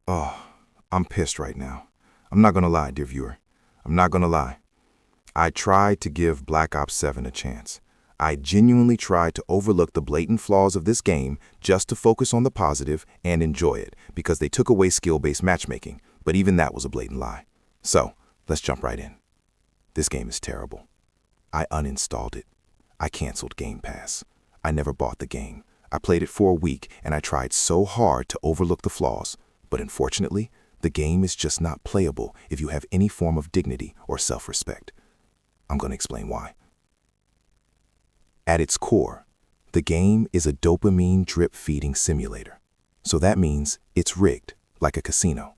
Oh, I'm pissed right now. I'm not gonna lie, dear viewer. I'm not gonna lie. I tried to give Black Ops 7 a chance. I genuinely tried to overlook the blatant flaws of this game just to focus on the positive and enjoy it because they took away skill-based matchmaking, but even that was a blatant lie. So, let's jump right in. This game is terrible. I uninstalled it. I canceled Game Pass. I never bought the game. I played it for a week and I tried so hard to overlook the flaws, but unfortunately, the game is just not playable if you have any form of dignity or self-respect. I'm going to explain why. At its core, the game is a dopamine drip-feeding simulator. So that means it's rigged, like a casino.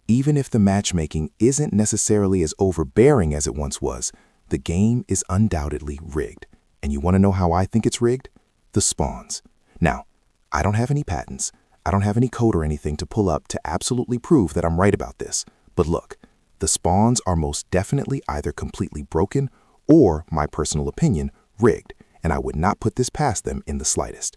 Even if the matchmaking isn't necessarily as overbearing as it once was, the game is undoubtedly rigged. And you want to know how I think it's rigged? The spawns. Now, I don't have any patents. I don't have any code or anything to pull up to absolutely prove that I'm right about this. But look, the spawns are most definitely either completely broken or, my personal opinion, rigged, and I would not put this past them in the slightest.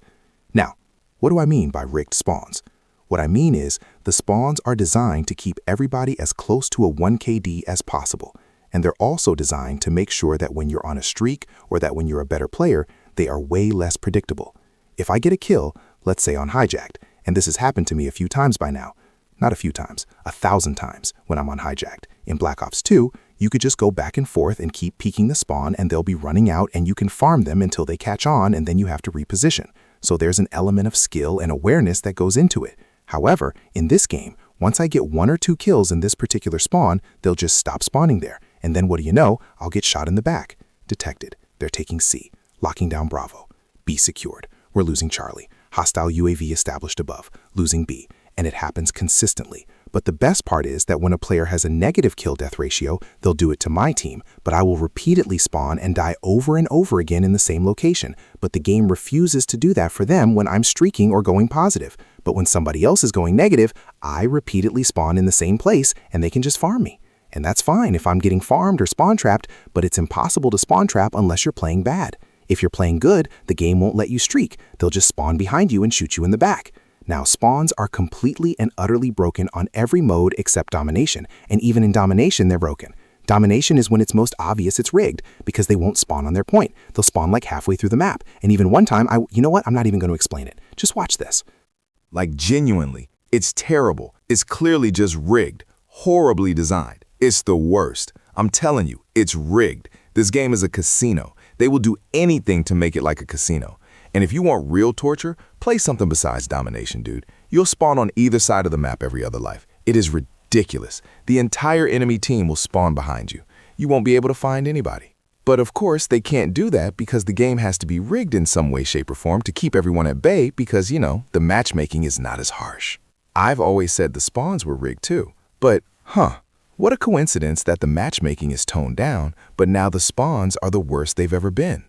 Now, what do I mean by rigged spawns? What I mean is the spawns are designed to keep everybody as close to a 1KD as possible, and they're also designed to make sure that when you're on a streak or that when you're a better player, they are way less predictable. If I get a kill, let's say on Hijacked, and this has happened to me a few times by now, not a few times, 1,000 times when I'm on Hijacked. In Black Ops 2, you could just go back and forth and keep peeking the spawn and they'll be running out and you can farm them until they catch on and then you have to reposition. So there's an element of skill and awareness that goes into it. However, in this game, once I get 1 or 2 kills in this particular spawn, they'll just stop spawning there. And then what do you know? I'll get shot in the back. Detected. They're taking C. Locking down Bravo. B secured. We're losing Charlie. Hostile UAV established above. Losing B. And it happens consistently. But the best part is that when a player has a negative kill-death ratio, they'll do it to my team, but I will repeatedly spawn and die over and over again in the same location. But the game refuses to do that for them when I'm streaking or going positive. But when somebody else is going negative, I repeatedly spawn in the same place and they can just farm me. And that's fine if I'm getting farmed or spawn trapped, but it's impossible to spawn trap unless you're playing bad. If you're playing good, the game won't let you streak. They'll just spawn behind you and shoot you in the back. Now, spawns are completely and utterly broken on every mode except Domination, and even in Domination, they're broken. Domination is when it's most obvious it's rigged, because they won't spawn on their point. They'll spawn like halfway through the map, and even one time, you know what, I'm not even going to explain it. Just watch this. Like genuinely, it's terrible. It's clearly just rigged, horribly designed. It's the worst. I'm telling you, it's rigged. This game is a casino. They will do anything to make it like a casino. And if you want real torture, play something besides Domination, dude. You'll spawn on either side of the map every other life. It is ridiculous. The entire enemy team will spawn behind you. You won't be able to find anybody. But of course, they can't do that because the game has to be rigged in some way, shape, or form to keep everyone at bay because, the matchmaking is not as harsh. I've always said the spawns were rigged too. But, what a coincidence that the matchmaking is toned down, but now the spawns are the worst they've ever been.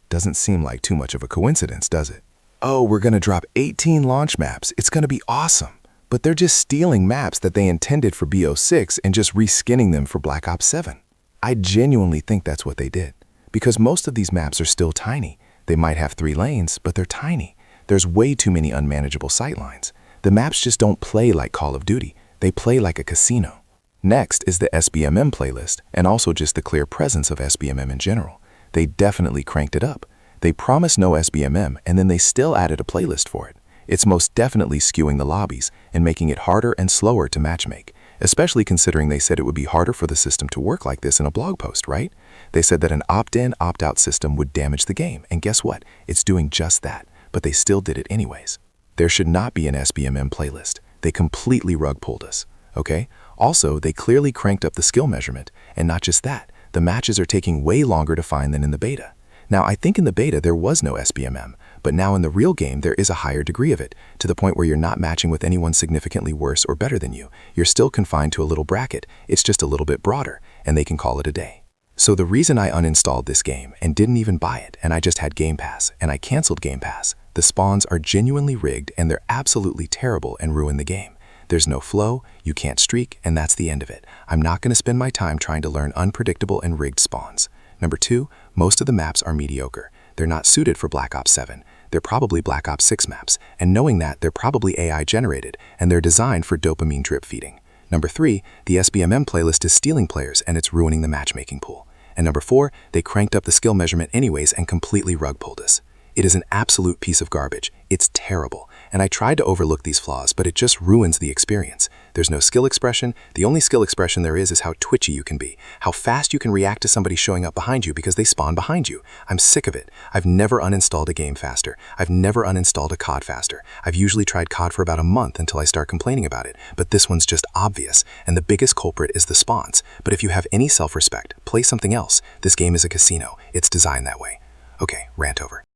Doesn't seem like too much of a coincidence, does it? Oh, we're going to drop 18 launch maps. It's going to be awesome. But they're just stealing maps that they intended for BO6 and just reskinning them for Black Ops 7. I genuinely think that's what they did. Because most of these maps are still tiny. They might have 3 lanes, but they're tiny. There's way too many unmanageable sightlines. The maps just don't play like Call of Duty. They play like a casino. Next is the SBMM playlist, and also just the clear presence of SBMM in general. They definitely cranked it up. They promised no SBMM, and then they still added a playlist for it. It's most definitely skewing the lobbies and making it harder and slower to matchmake, especially considering they said it would be harder for the system to work like this in a blog post, right? They said that an opt-in, opt-out system would damage the game, and guess what? It's doing just that, but they still did it anyways. There should not be an SBMM playlist. They completely rug pulled us, okay? Also, they clearly cranked up the skill measurement, and not just that. The matches are taking way longer to find than in the beta. Now, I think in the beta there was no SBMM, but now in the real game there is a higher degree of it, to the point where you're not matching with anyone significantly worse or better than you. You're still confined to a little bracket. It's just a little bit broader, and they can call it a day. So the reason I uninstalled this game and didn't even buy it, and I just had Game Pass, and I canceled Game Pass, the spawns are genuinely rigged and they're absolutely terrible and ruin the game. There's no flow, you can't streak, and that's the end of it. I'm not going to spend my time trying to learn unpredictable and rigged spawns. Number 2, most of the maps are mediocre. They're not suited for Black Ops 7. they're probably Black Ops 6 maps, and knowing that, they're probably AI-generated, and they're designed for dopamine drip feeding. Number 3, the SBMM playlist is stealing players, and it's ruining the matchmaking pool. And number 4, they cranked up the skill measurement anyways and completely rug pulled us. It is an absolute piece of garbage. It's terrible. And I tried to overlook these flaws, but it just ruins the experience. There's no skill expression. The only skill expression there is how twitchy you can be, how fast you can react to somebody showing up behind you because they spawn behind you. I'm sick of it. I've never uninstalled a game faster. I've never uninstalled a COD faster. I've usually tried COD for about a month until I start complaining about it, but this one's just obvious, and the biggest culprit is the spawns. But if you have any self-respect, play something else. This game is a casino. It's designed that way. Okay, rant over.